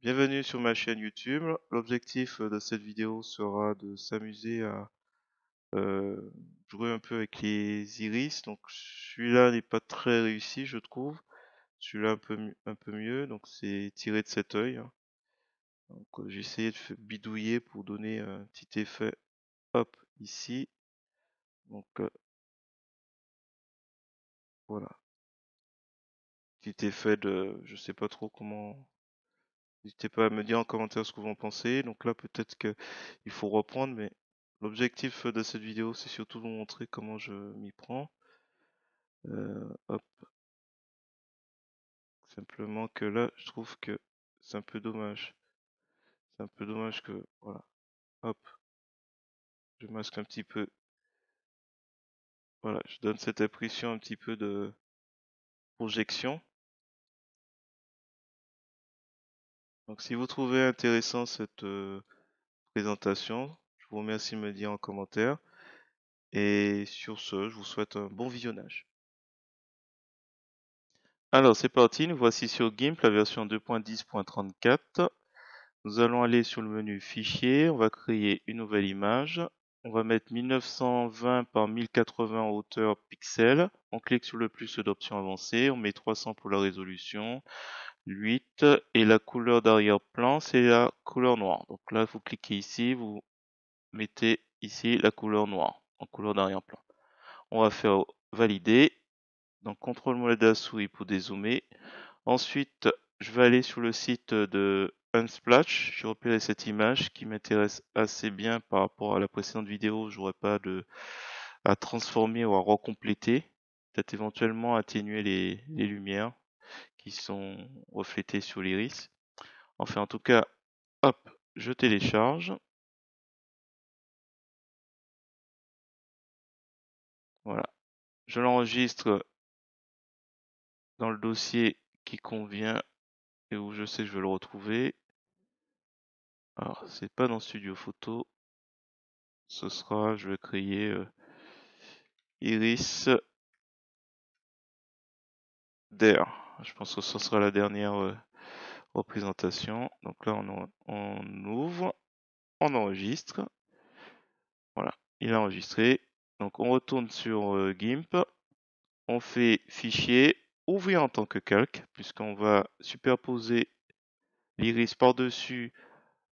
Bienvenue sur ma chaîne YouTube. L'objectif de cette vidéo sera de s'amuser à euh, jouer un peu avec les iris. Donc celui-là n'est pas très réussi, je trouve. Celui-là un peu mieux. Donc c'est tiré de cet œil, hein. Donc j'ai essayé de bidouiller pour donner un petit effet. Hop, ici. Donc voilà, petit effet de, je sais pas trop comment. N'hésitez pas à me dire en commentaire ce que vous en pensez. Donc là, peut-être que il faut reprendre, mais l'objectif de cette vidéo, c'est surtout de vous montrer comment je m'y prends. Hop, simplement que là, je trouve que c'est un peu dommage. C'est un peu dommage que, voilà, hop, je masque un petit peu. Voilà, je donne cette impression un petit peu de projection. Donc si vous trouvez intéressant cette présentation, je vous remercie de me dire en commentaire. Et sur ce, je vous souhaite un bon visionnage. Alors c'est parti, nous voici sur GIMP, la version 2.10.34. Nous allons aller sur le menu Fichier, on va créer une nouvelle image. On va mettre 1920 par 1080 en hauteur pixels. On clique sur le plus d'options avancées, on met 300 pour la résolution, 8 et la couleur d'arrière-plan c'est la couleur noire. Donc là vous cliquez ici, vous mettez ici la couleur noire en couleur d'arrière-plan. On va faire valider. Donc contrôle molette de la souris pour dézoomer. Ensuite, je vais aller sur le site de Unsplash. J'ai repéré cette image qui m'intéresse assez bien par rapport à la précédente vidéo. J'aurais pas à transformer ou à recompléter. Peut-être éventuellement atténuer les lumières qui sont reflétées sur l'iris. Enfin, en tout cas, hop, je télécharge. Voilà. Je l'enregistre dans le dossier qui convient et où je sais que je vais le retrouver. Alors, c'est pas dans Studio Photo. Ce sera, je vais créer Iris d'air. Je pense que ce sera la dernière représentation. Donc là, on ouvre, on enregistre. Voilà, il est enregistré. Donc on retourne sur GIMP. On fait fichier, ouvrir en tant que calque, puisqu'on va superposer l'iris par-dessus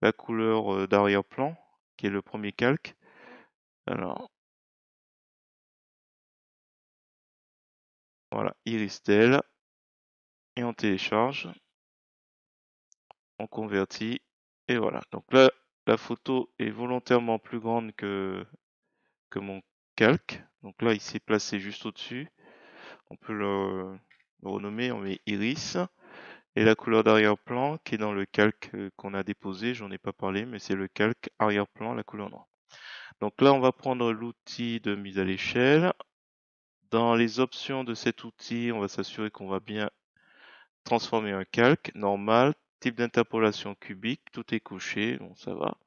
la couleur d'arrière-plan, qui est le premier calque. Alors, voilà, iris d'elle. Et on télécharge, on convertit. Et voilà. Donc là, la photo est volontairement plus grande que mon calque. Donc là, il s'est placé juste au-dessus. On peut le renommer, on met iris. Et la couleur d'arrière-plan qui est dans le calque qu'on a déposé, j'en ai pas parlé, mais c'est le calque arrière-plan, la couleur noire. Donc là, on va prendre l'outil de mise à l'échelle. Dans les options de cet outil, on va s'assurer qu'on va bien transformer un calque normal, type d'interpolation cubique, tout est couché, bon ça va.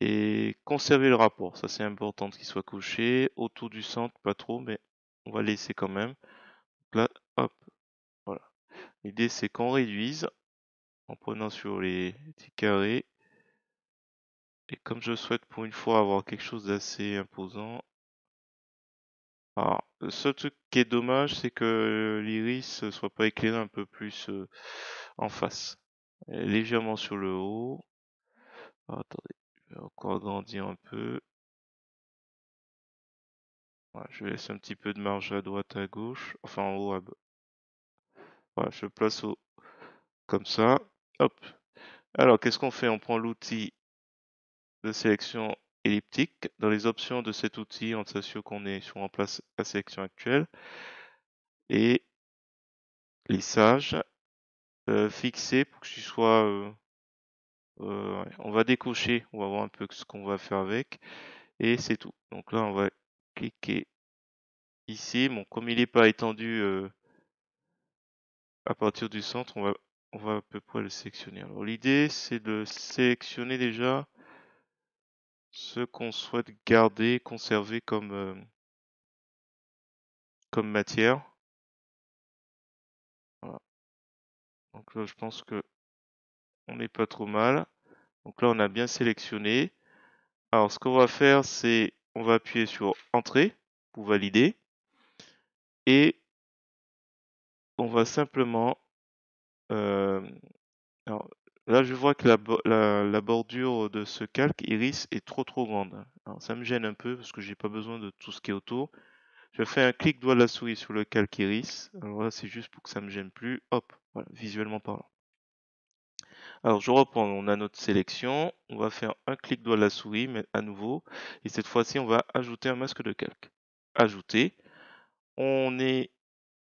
Et conserver le rapport, ça c'est important qu'il soit couché. Autour du centre, pas trop, mais on va laisser quand même. Donc là, hop, voilà. L'idée c'est qu'on réduise en prenant sur les petits carrés. Et comme je souhaite pour une fois avoir quelque chose d'assez imposant. Alors, le seul truc qui est dommage, c'est que l'iris soit pas éclairé un peu plus en face. Légèrement sur le haut. Ah, attendez, je vais encore agrandir un peu. Voilà, je laisse un petit peu de marge à droite, à gauche. Enfin, en haut, voilà, je place comme ça. Hop. Alors, qu'est-ce qu'on fait? On prend l'outil de sélection elliptique. Dans les options de cet outil, on s'assure qu'on est sur en place la sélection actuelle. Et lissage, fixé pour que je sois... ouais, on va décocher, on va voir un peu ce qu'on va faire avec. Et c'est tout. Donc là, on va cliquer ici. Bon, comme il n'est pas étendu à partir du centre, on va à peu près le sélectionner. Alors l'idée, c'est de sélectionner déjà ce qu'on souhaite garder, conserver comme matière. Voilà. Donc là, je pense que On n'est pas trop mal. Donc là, on a bien sélectionné. Alors, ce qu'on va faire, c'est on va appuyer sur Entrée pour valider. Et on va simplement... alors, là, je vois que la bordure de ce calque iris est trop grande. Alors, ça me gêne un peu parce que j'ai pas besoin de tout ce qui est autour. Je fais un clic doigt de la souris sur le calque iris. Alors là, c'est juste pour que ça me gêne plus. Hop, voilà, visuellement parlant. Alors, je reprends. On a notre sélection. On va faire un clic doigt de la souris, mais à nouveau. Et cette fois-ci, on va ajouter un masque de calque. Ajouter. On est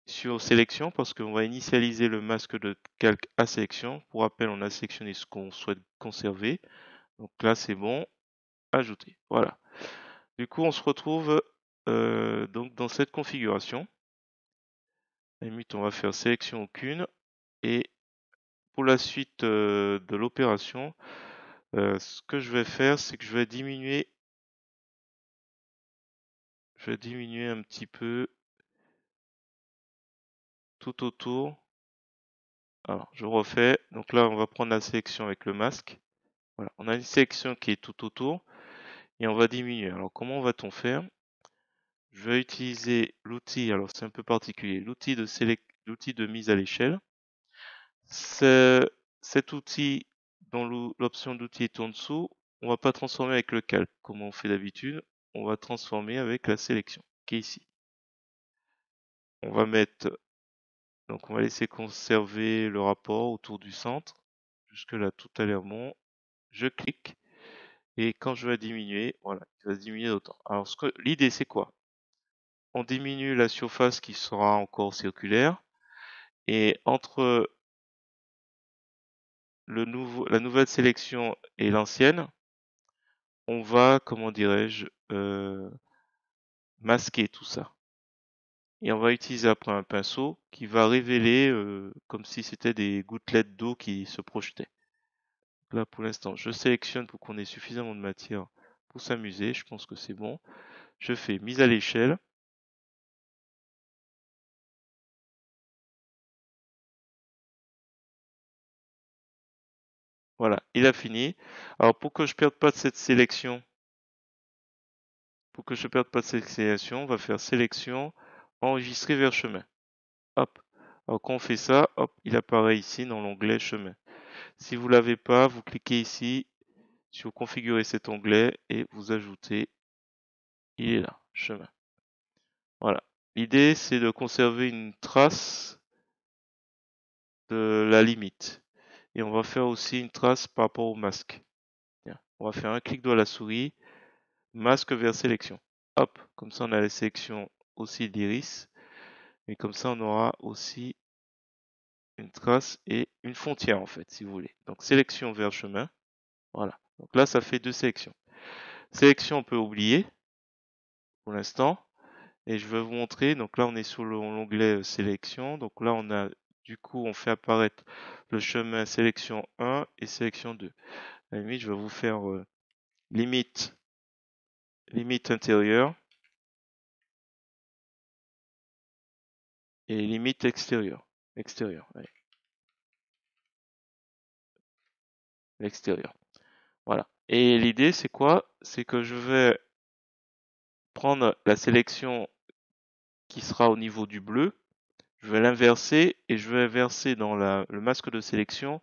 sur sélection parce qu'on va initialiser le masque de calque à sélection. Pour rappel, on a sélectionné ce qu'on souhaite conserver. Donc là, c'est bon. Ajouter. Voilà. Du coup, on se retrouve donc dans cette configuration. À la limite, on va faire sélection aucune. Et pour la suite de l'opération, ce que je vais faire, c'est que je vais diminuer un petit peu tout autour. Alors, je refais. Donc là, on va prendre la sélection avec le masque. Voilà, on a une sélection qui est tout autour et on va diminuer. Alors, comment va-t-on faire? Je vais utiliser l'outil, alors c'est un peu particulier, l'outil de mise à l'échelle. Cet outil, dont l'option d'outil est en dessous, on va pas transformer avec le calque comme on fait d'habitude. On va transformer avec la sélection qui est ici. On va mettre, donc on va laisser conserver le rapport autour du centre. Jusque là, tout a l'air bon. Je clique et quand je vais diminuer, voilà, il va se diminuer d'autant. Alors, l'idée c'est quoi? On diminue la surface qui sera encore circulaire et entre la nouvelle sélection et l'ancienne, on va, comment dirais-je, masquer tout ça. Et on va utiliser après un pinceau qui va révéler comme si c'était des gouttelettes d'eau qui se projetaient. Là, pour l'instant, je sélectionne pour qu'on ait suffisamment de matière pour s'amuser. Je pense que c'est bon. Je fais mise à l'échelle. Voilà, il a fini. Alors, pour que je perde pas de cette sélection, on va faire sélection, enregistrer vers chemin. Hop. Alors, quand on fait ça, hop, il apparaît ici dans l'onglet chemin. Si vous l'avez pas, vous cliquez ici sur configurer cet onglet et vous ajoutez, il est là, chemin. Voilà. L'idée, c'est de conserver une trace de la limite. Et on va faire aussi une trace par rapport au masque. Tiens, on va faire un clic droit à la souris, masque vers sélection. Hop, comme ça on a la sélection aussi d'iris. Et comme ça on aura aussi une trace et une frontière en fait, si vous voulez. Donc sélection vers chemin. Voilà. Donc là, ça fait deux sélections. Sélection, on peut oublier pour l'instant. Et je vais vous montrer. Donc là, on est sur l'onglet sélection. Donc là, du coup, on fait apparaître le chemin sélection 1 et sélection 2. À la limite, je vais vous faire limite intérieure et limite extérieure. Allez, l'extérieur. Voilà. Et l'idée, c'est quoi? C'est que je vais prendre la sélection qui sera au niveau du bleu. Je vais l'inverser et je vais verser dans le masque de sélection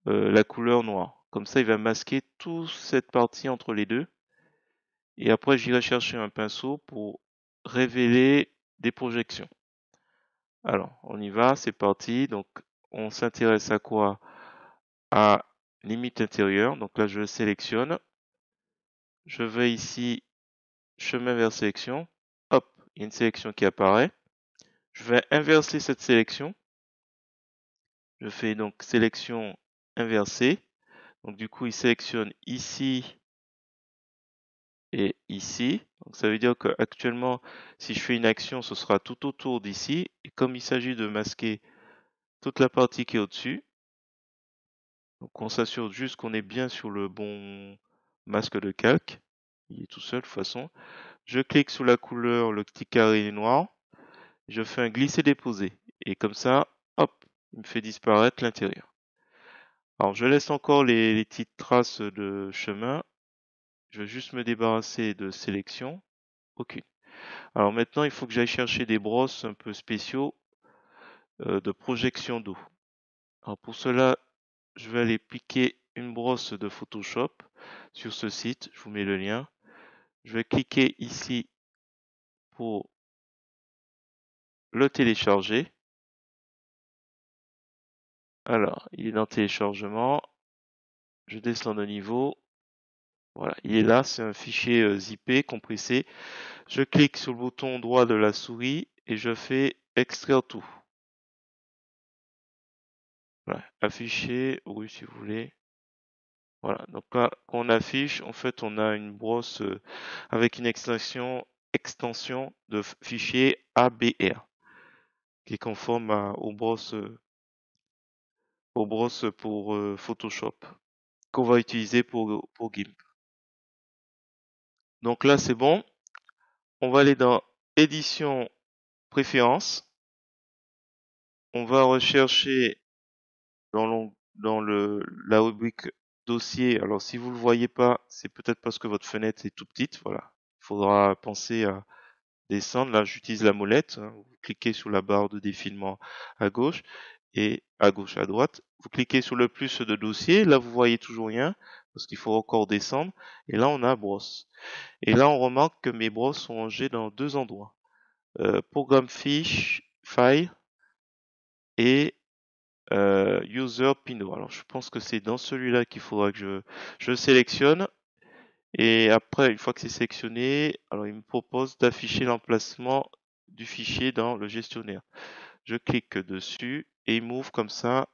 la couleur noire. Comme ça, il va masquer toute cette partie entre les deux. Et après, j'irai chercher un pinceau pour révéler des projections. Alors, on y va, c'est parti. Donc, on s'intéresse à quoi? À limite intérieure. Donc là, je le sélectionne. Je vais ici, chemin vers sélection. Hop, il y a une sélection qui apparaît. Je vais inverser cette sélection. Je fais donc sélection inversée. Donc du coup, il sélectionne ici et ici. Donc ça veut dire qu'actuellement, si je fais une action, ce sera tout autour d'ici. Et comme il s'agit de masquer toute la partie qui est au-dessus, donc on s'assure juste qu'on est bien sur le bon masque de calque. Il est tout seul de toute façon. Je clique sur la couleur, le petit carré noir. Je fais un glisser-déposer. Et comme ça, hop, il me fait disparaître l'intérieur. Alors, je laisse encore les petites traces de chemin. Je vais juste me débarrasser de sélection. Aucune. Alors maintenant, il faut que j'aille chercher des brosses un peu spéciaux de projection d'eau. Alors pour cela, je vais aller piquer une brosse de Photoshop sur ce site. Je vous mets le lien. Je vais cliquer ici pour le télécharger. Alors, il est dans téléchargement. Je descends de niveau. Voilà, il est là. C'est un fichier zippé, compressé. Je clique sur le bouton droit de la souris et je fais extraire tout. Voilà, afficher, oui si vous voulez. Voilà, donc là, quand on affiche, en fait, on a une brosse avec une extension de fichier ABR qui est conforme aux brosses pour Photoshop qu'on va utiliser pour GIMP. Donc là, c'est bon. On va aller dans Édition Préférences. On va rechercher dans la rubrique Dossier. Alors, si vous ne le voyez pas, c'est peut-être parce que votre fenêtre est tout petite. Voilà. Il faudra penser à descendre. Là, j'utilise la molette. Vous cliquez sur la barre de défilement à gauche et à gauche, à droite. Vous cliquez sur le plus de dossier. Là, vous voyez toujours rien parce qu'il faut encore descendre. Et là, on a brosse. Et là, on remarque que mes brosses sont rangées dans deux endroits. Programme fiche, file et user Pinot. Alors, je pense que c'est dans celui-là qu'il faudra que je sélectionne. Et après, une fois que c'est sélectionné, alors il me propose d'afficher l'emplacement du fichier dans le gestionnaire. Je clique dessus et il m'ouvre comme ça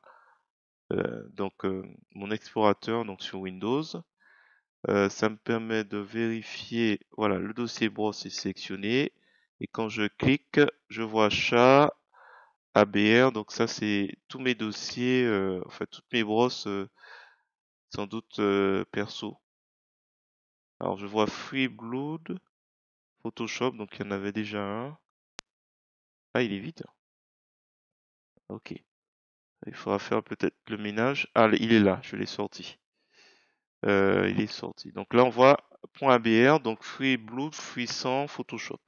mon explorateur donc sur Windows. Ça me permet de vérifier, voilà, le dossier brosse est sélectionné et quand je clique, je vois chat, ABR, donc ça c'est tous mes dossiers, enfin toutes mes brosses sans doute perso. Alors je vois Free Blood, Photoshop, donc il y en avait déjà un. Ah, il est vide. Ok. Il faudra faire peut-être le ménage. Ah, il est là, je l'ai sorti. Il est sorti. Donc là, on voit .abr, donc Free Blood, Free Sang, Photoshop.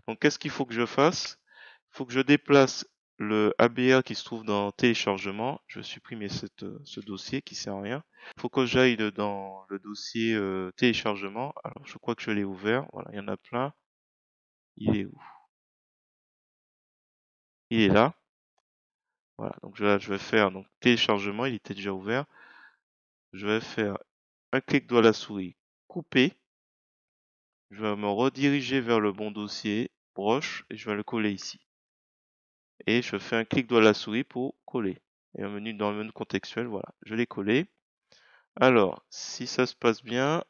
Donc qu'est-ce qu'il faut que je fasse? Il faut que je déplace le ABR qui se trouve dans téléchargement. Je vais supprimer ce dossier qui sert à rien. Il faut que j'aille dans le dossier téléchargement. Alors je crois que je l'ai ouvert. Voilà, il y en a plein. Il est où? Il est là. Voilà, donc je vais faire donc téléchargement, il était déjà ouvert. Je vais faire un clic droit à la souris, couper. Je vais me rediriger vers le bon dossier, broche, et je vais le coller ici. Et je fais un clic droit à la souris pour coller. Et dans le menu contextuel, voilà, je l'ai collé. Alors, si ça se passe bien,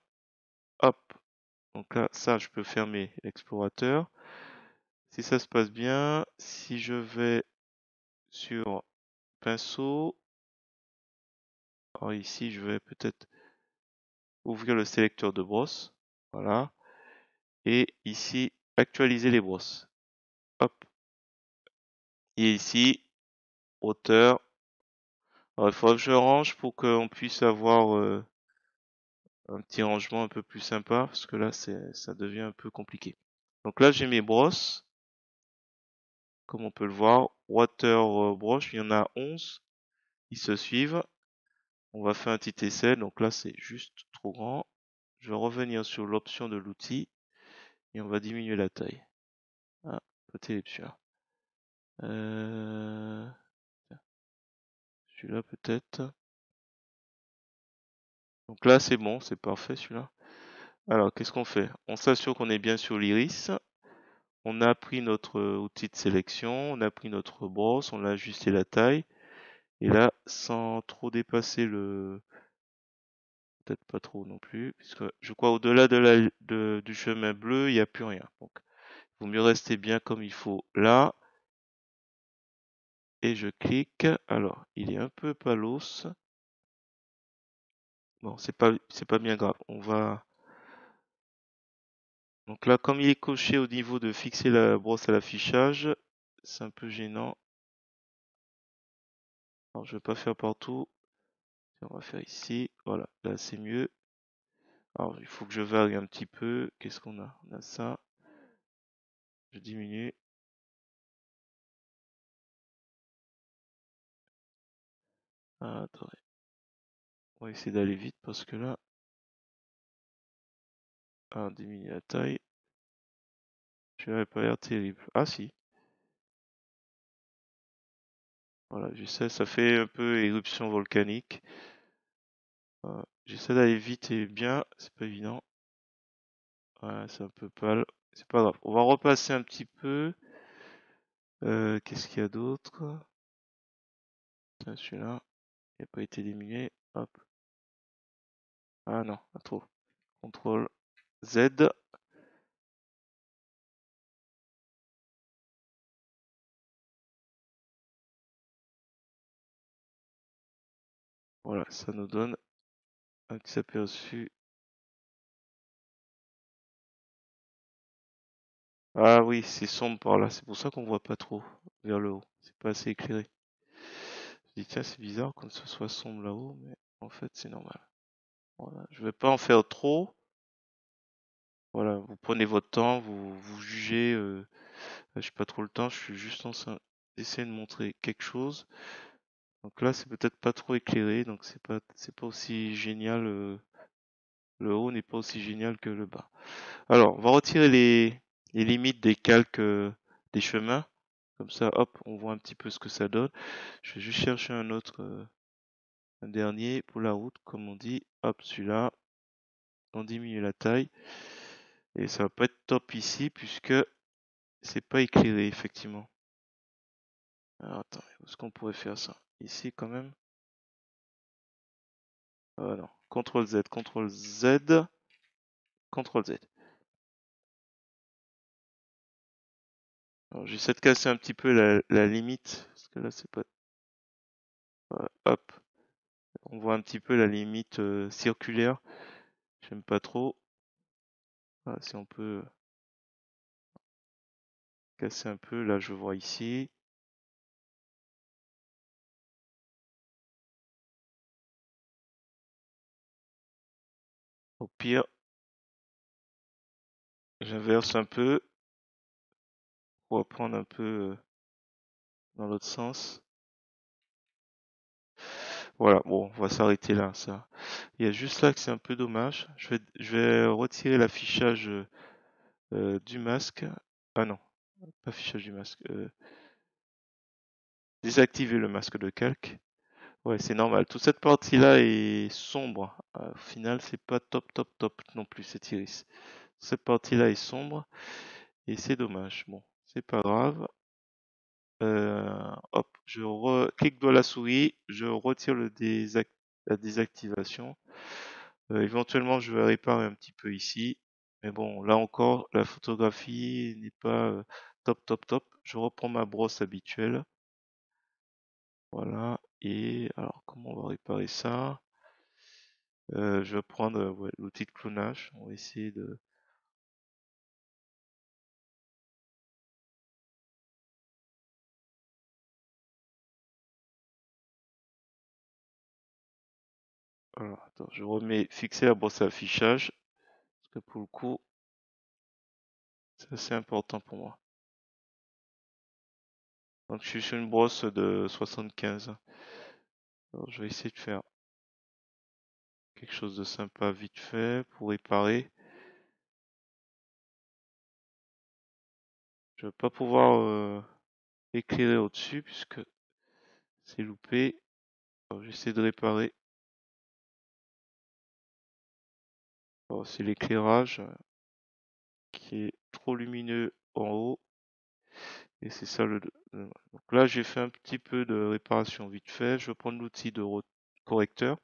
hop. Donc là, ça, je peux fermer l'explorateur. Si ça se passe bien, si je vais sur pinceau, alors ici, je vais peut-être ouvrir le sélecteur de brosse. Voilà. Et ici, actualiser les brosses. Hop. Et ici, hauteur. Alors, il faudra que je range pour qu'on puisse avoir un petit rangement un peu plus sympa, parce que là, ça devient un peu compliqué. Donc là, j'ai mes brosses. Comme on peut le voir, water brush, il y en a 11. Ils se suivent. On va faire un petit essai. Donc là, c'est juste trop grand. Je vais revenir sur l'option de l'outil et on va diminuer la taille. Ah, peut-être celui-là. Celui-là peut-être. Donc là, c'est bon, c'est parfait celui-là. Alors, qu'est-ce qu'on fait? On s'assure qu'on est bien sur l'iris. On a pris notre outil de sélection, on a pris notre brosse, on a ajusté la taille. Et là, sans trop dépasser peut-être pas trop non plus, puisque je crois au-delà du chemin bleu, il n'y a plus rien. Donc, il vaut mieux rester bien comme il faut là. Et je clique. Alors, il est un peu palos. Bon, c'est pas bien grave. Donc là, comme il est coché au niveau de fixer la brosse à l'affichage, c'est un peu gênant. Alors, je vais pas faire partout. On va faire ici. Voilà, là c'est mieux. Alors il faut que je varie un petit peu. Qu'est-ce qu'on a? On a ça. Je diminue. Ah, attendez. On va essayer d'aller vite parce que là, on diminue la taille. Je n'avais pas l'air terrible. Ah si. Voilà, j'essaie, ça fait un peu éruption volcanique. J'essaie d'aller vite et bien, c'est pas évident. Ouais, c'est un peu pâle. C'est pas grave. On va repasser un petit peu. Qu'est-ce qu'il y a d'autre? Tiens, celui-là, il n'a pas été diminué. Hop. Ah non, pas trop. CTRL Z. Voilà, ça nous donne un petit aperçu. Ah oui, c'est sombre par là. C'est pour ça qu'on voit pas trop vers le haut. C'est pas assez éclairé. Je dis tiens, c'est bizarre que ce soit sombre là-haut, mais en fait c'est normal. Voilà, je vais pas en faire trop. Voilà, vous prenez votre temps, vous jugez. J'ai pas trop le temps, je suis juste en train d'essayer de montrer quelque chose. Donc là, c'est peut-être pas trop éclairé, donc c'est pas aussi génial. Le haut n'est pas aussi génial que le bas. Alors, on va retirer les limites des calques des chemins. Comme ça, hop, on voit un petit peu ce que ça donne. Je vais juste chercher un autre, un dernier pour la route, comme on dit. Hop, celui-là. On diminue la taille. Et ça va pas être top ici puisque c'est pas éclairé, effectivement. Alors, attends, où est-ce qu'on pourrait faire ça? Ici, quand même. Ah non. CTRL Z, CTRL Z, CTRL Z. Alors, j'essaie de casser un petit peu la limite. Parce que là, c'est pas. Voilà, hop. On voit un petit peu la limite circulaire. J'aime pas trop. Voilà, si on peut casser un peu, là je vois ici. Au pire, j'inverse un peu pour reprendre un peu dans l'autre sens. Voilà, bon, on va s'arrêter là, ça. Il y a juste là que c'est un peu dommage. Je vais retirer l'affichage du masque. Ah non, pas affichage du masque. Désactiver le masque de calque. Ouais, c'est normal. Toute cette partie-là est sombre. Au final, c'est pas top, top, top non plus, cette iris. Cette partie-là est sombre et c'est dommage. Bon, c'est pas grave. Hop, clique de la souris, je retire la désactivation. Éventuellement, je vais réparer un petit peu ici. Mais bon, là encore, la photographie n'est pas top, top, top. Je reprends ma brosse habituelle. Voilà. Et alors, comment on va réparer ça? Je vais prendre ouais, l'outil de clonage. On va essayer de. Alors, attends, je remets fixer la brosse à affichage. Parce que pour le coup, c'est assez important pour moi. Donc, je suis sur une brosse de 75. Alors, je vais essayer de faire quelque chose de sympa vite fait pour réparer. Je vais pas pouvoir éclairer au-dessus puisque c'est loupé. Alors, j'essaie de réparer. Alors, c'est l'éclairage qui est trop lumineux en haut. Et c'est ça Donc là, j'ai fait un petit peu de réparation vite fait. Je vais prendre l'outil de correcteur.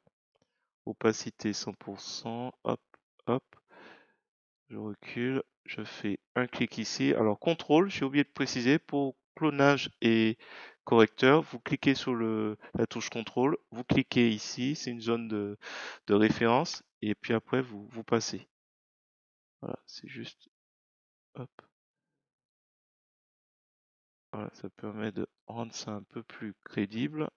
Opacité 100%. Hop, hop. Je recule. Je fais un clic ici. Alors, contrôle, j'ai oublié de préciser, pour clonage et correcteur, vous cliquez sur la touche contrôle. Vous cliquez ici. C'est une zone de référence. Et puis après, vous passez. Voilà, c'est juste. Hop. Voilà, ça permet de rendre ça un peu plus crédible.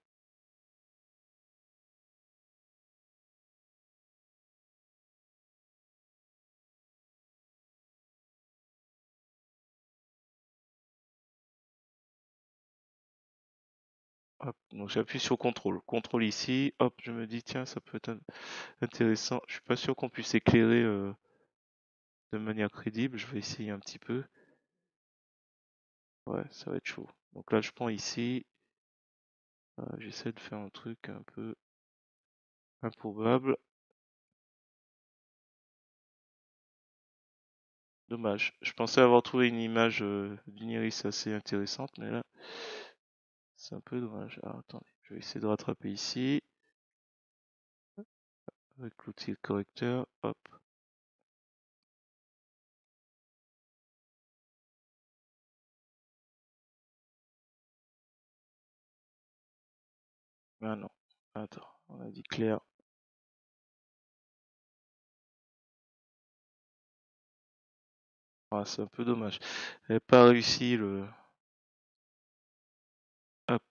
Hop, donc j'appuie sur CTRL. CTRL ici, hop, je me dis tiens, ça peut être intéressant. Je suis pas sûr qu'on puisse éclairer de manière crédible. Je vais essayer un petit peu. Ouais, ça va être chaud. Donc là, je prends ici. J'essaie de faire un truc un peu improbable. Dommage. Je pensais avoir trouvé une image d'une iris assez intéressante, mais là, c'est un peu dommage. Alors attendez, je vais essayer de rattraper ici avec l'outil correcteur. Hop. Ah non. Attends, on a dit clair. Ah, c'est un peu dommage. J'avais pas réussi le. Hop.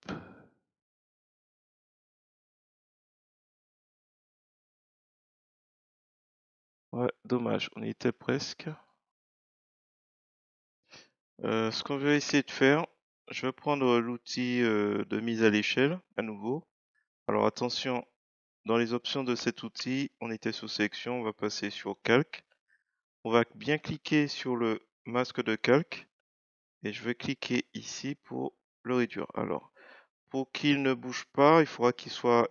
Ouais, dommage. On y était presque. Ce qu'on va essayer de faire, je vais prendre l'outil de mise à l'échelle à nouveau. Alors attention, dans les options de cet outil, on était sur sélection, on va passer sur calque. On va bien cliquer sur le masque de calque et je vais cliquer ici pour le réduire. Alors, pour qu'il ne bouge pas, il faudra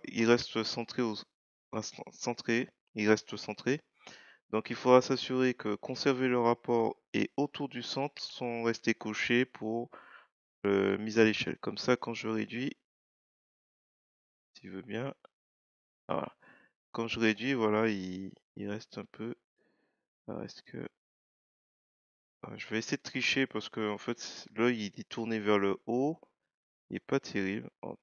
il reste centré il reste centré. Donc il faudra s'assurer que conserver le rapport et autour du centre sont restés cochés pour mise à l'échelle. Comme ça, quand je réduis, tu veux bien, voilà. Quand je réduis, voilà, il reste un peu. Alors, est-ce que je vais essayer de tricher parce que en fait l'œil il est tourné vers le haut, il est pas terrible. Oh,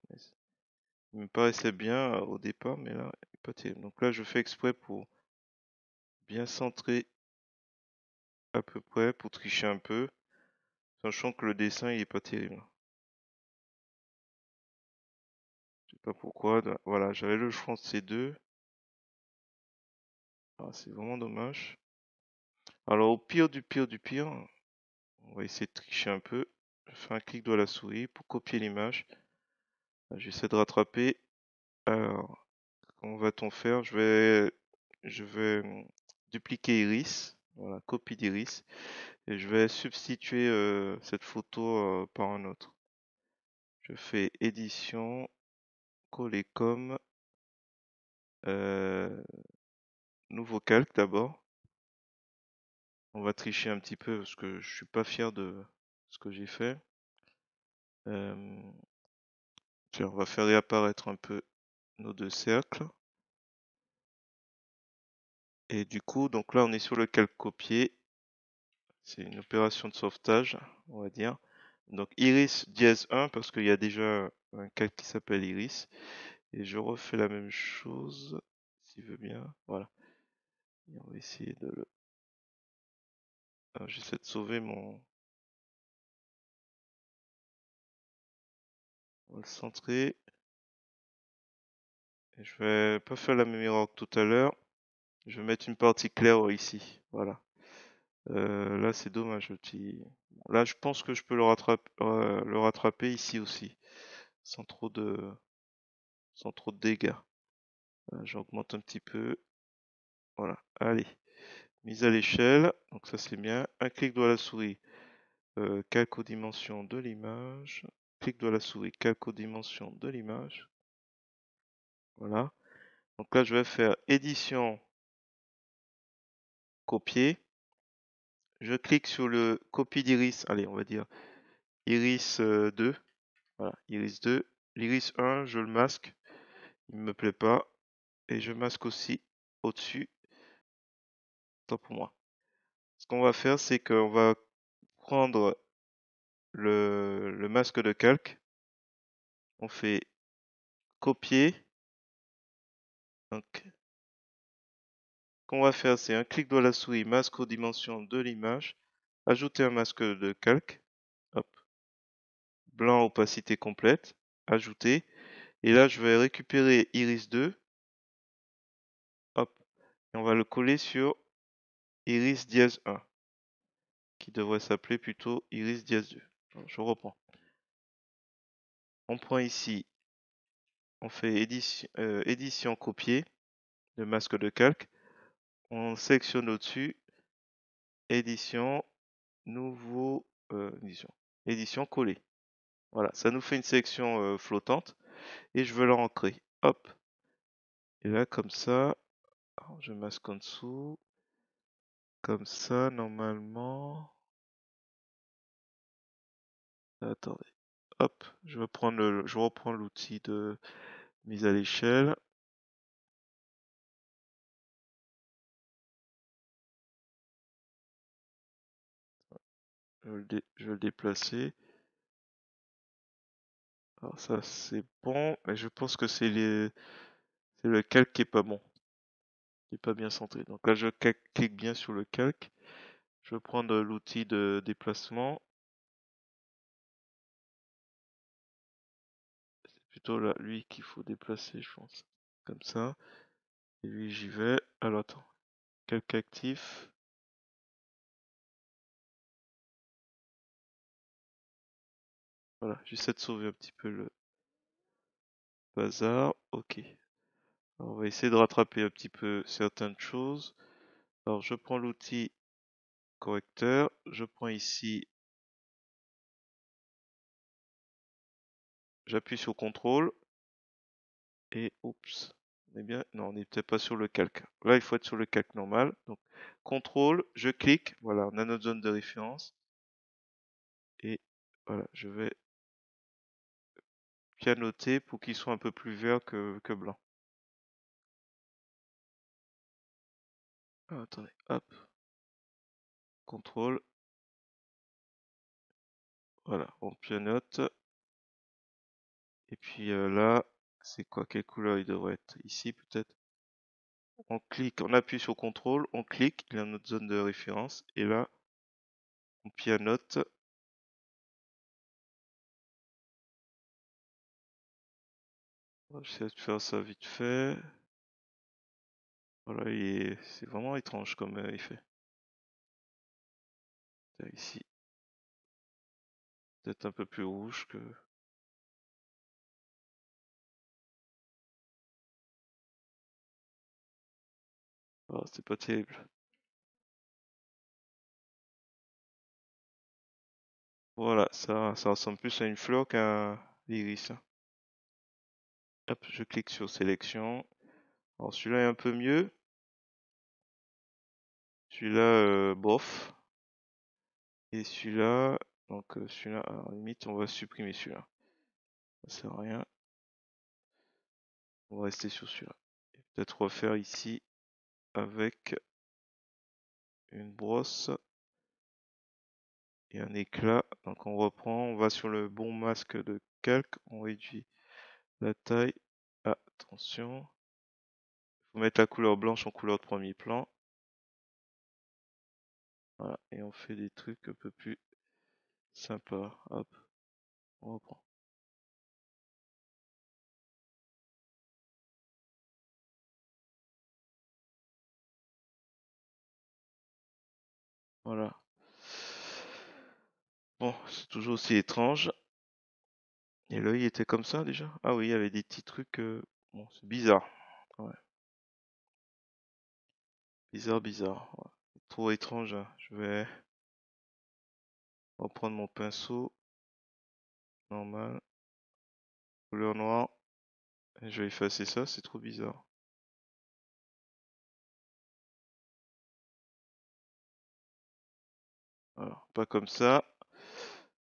il me paraissait bien au départ, mais là, il est pas terrible. Donc là, je fais exprès pour bien centrer à peu près, pour tricher un peu, sachant que le dessin il est pas terrible. Je sais pas pourquoi. Voilà, j'avais le choix entre ces deux. Ah, c'est vraiment dommage. Alors au pire du pire du pire, on va essayer de tricher un peu. Je fais un clic droit à la souris pour copier l'image. J'essaie de rattraper. Alors, comment va-t-on faire? Je vais dupliquer Iris. Voilà, copie d'Iris. Et je vais substituer cette photo par un autre. Je fais édition, coller comme, euh, nouveau calque d'abord. On va tricher un petit peu parce que je suis pas fier de ce que j'ai fait. Euh, Tiens, on va faire réapparaître un peu nos deux cercles. Et du coup, donc là, on est sur le calque copier. C'est une opération de sauvetage, on va dire. Donc Iris dièse 1 parce qu'il y a déjà un calque qui s'appelle Iris. Et je refais la même chose, s'il veut bien. Voilà. Et on va essayer de le. Alors, j'essaie de sauver mon. On va le centrer. Et je vais pas faire la même erreur que tout à l'heure. Je vais mettre une partie claire ici. Voilà. Là, c'est dommage. Bon, là, je pense que je peux le rattraper ici aussi, sans trop de, sans trop de dégâts. J'augmente un petit peu. Voilà. Allez. Mise à l'échelle. Donc ça, c'est bien. Un clic droit à la souris. Calque aux dimensions de l'image. Clic droit à la souris. Calque aux dimensions de l'image. Voilà. Donc là, je vais faire édition, copier. Je clique sur le copie d'iris. Allez, on va dire iris 2. Voilà, iris 2. L'iris 1, je le masque. Il me plaît pas. Et je masque aussi au-dessus. Tant pour moi. Ce qu'on va faire, c'est qu'on va prendre le masque de calque. On fait copier. Donc, ce qu'on va faire, c'est un clic droit à la souris, masque aux dimensions de l'image. Ajouter un masque de calque. Hop. Blanc, opacité complète. Ajouter. Et là, je vais récupérer Iris 2. Hop. Et on va le coller sur Iris dièse 1. Qui devrait s'appeler plutôt Iris dièse 2. Alors, je reprends. On prend ici on fait édition copier, le masque de calque. On sélectionne au-dessus, édition, nouveau, édition coller. Voilà, ça nous fait une sélection flottante et je veux l'ancrer. Hop. Et là, comme ça, alors, je masque en dessous. Comme ça, normalement. Attendez. Hop, je reprends l'outil de mise à l'échelle. Je vais le déplacer. Alors ça, c'est bon, mais je pense que c'est le calque qui est pas bon, qui est pas bien centré. Donc là, je clique bien sur le calque. Je vais prendre l'outil de déplacement. C'est plutôt là, lui qu'il faut déplacer, je pense. Comme ça. Et lui, j'y vais. Alors attends, calque actif. Voilà, j'essaie de sauver un petit peu le bazar. Ok. Alors, on va essayer de rattraper un petit peu certaines choses. Alors, je prends l'outil correcteur. Je prends ici, j'appuie sur CTRL. Et oups. On est bien. Non, on n'est peut-être pas sur le calque. Là, il faut être sur le calque normal. Donc, CTRL, je clique. Voilà, on a notre zone de référence. Et voilà, je vais pianoter pour qu'il soit un peu plus vert que blanc. Ah, attendez, hop. CTRL. Voilà, on pianote. Et puis là, c'est quoi? Quelle couleur il devrait être? Ici, peut-être? On clique, on appuie sur CTRL, on clique, il y a notre zone de référence. Et là, on pianote. On va essayer de faire ça vite fait. Voilà, c'est vraiment étrange comme effet. Ici, peut-être un peu plus rouge que. Oh, c'est pas terrible. Voilà, ça ressemble plus à une fleur qu'à un iris. Hop, je clique sur sélection. Alors celui-là est un peu mieux. Celui-là, bof. Et celui-là, donc celui-là, à la limite, on va supprimer celui-là. Ça sert à rien. On va rester sur celui-là. Peut-être refaire ici avec une brosse et un éclat. Donc on reprend, on va sur le bon masque de calque, on réduit la taille. Ah, attention. Il faut mettre la couleur blanche en couleur de premier plan. Voilà, et on fait des trucs un peu plus sympas. Hop, on reprend. Voilà. Bon, c'est toujours aussi étrange. Et l'œil était comme ça déjà? Ah oui, il y avait des petits trucs. Bon, c'est bizarre. Ouais. Bizarre, bizarre. Ouais. Trop étrange, hein. Je vais reprendre mon pinceau. Normal. Couleur noire. Et je vais effacer ça, c'est trop bizarre. Alors, pas comme ça.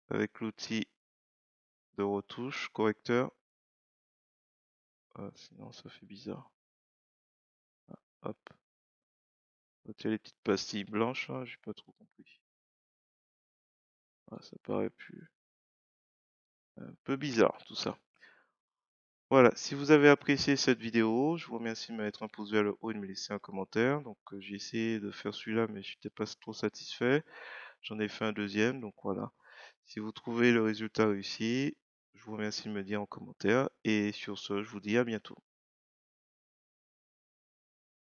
Avec l'outil de retouche, correcteur. Ah, sinon, ça fait bizarre. Ah, hop. Tu as les petites pastilles blanches, là, j'ai pas trop compris. Ah, ça paraît plus un peu bizarre tout ça. Voilà, si vous avez apprécié cette vidéo, je vous remercie de mettre un pouce vers le haut et de me laisser un commentaire. Donc j'ai essayé de faire celui-là, mais je n'étais pas trop satisfait. J'en ai fait un deuxième, donc voilà. Si vous trouvez le résultat réussi, je vous remercie de me dire en commentaire. Et sur ce, je vous dis à bientôt.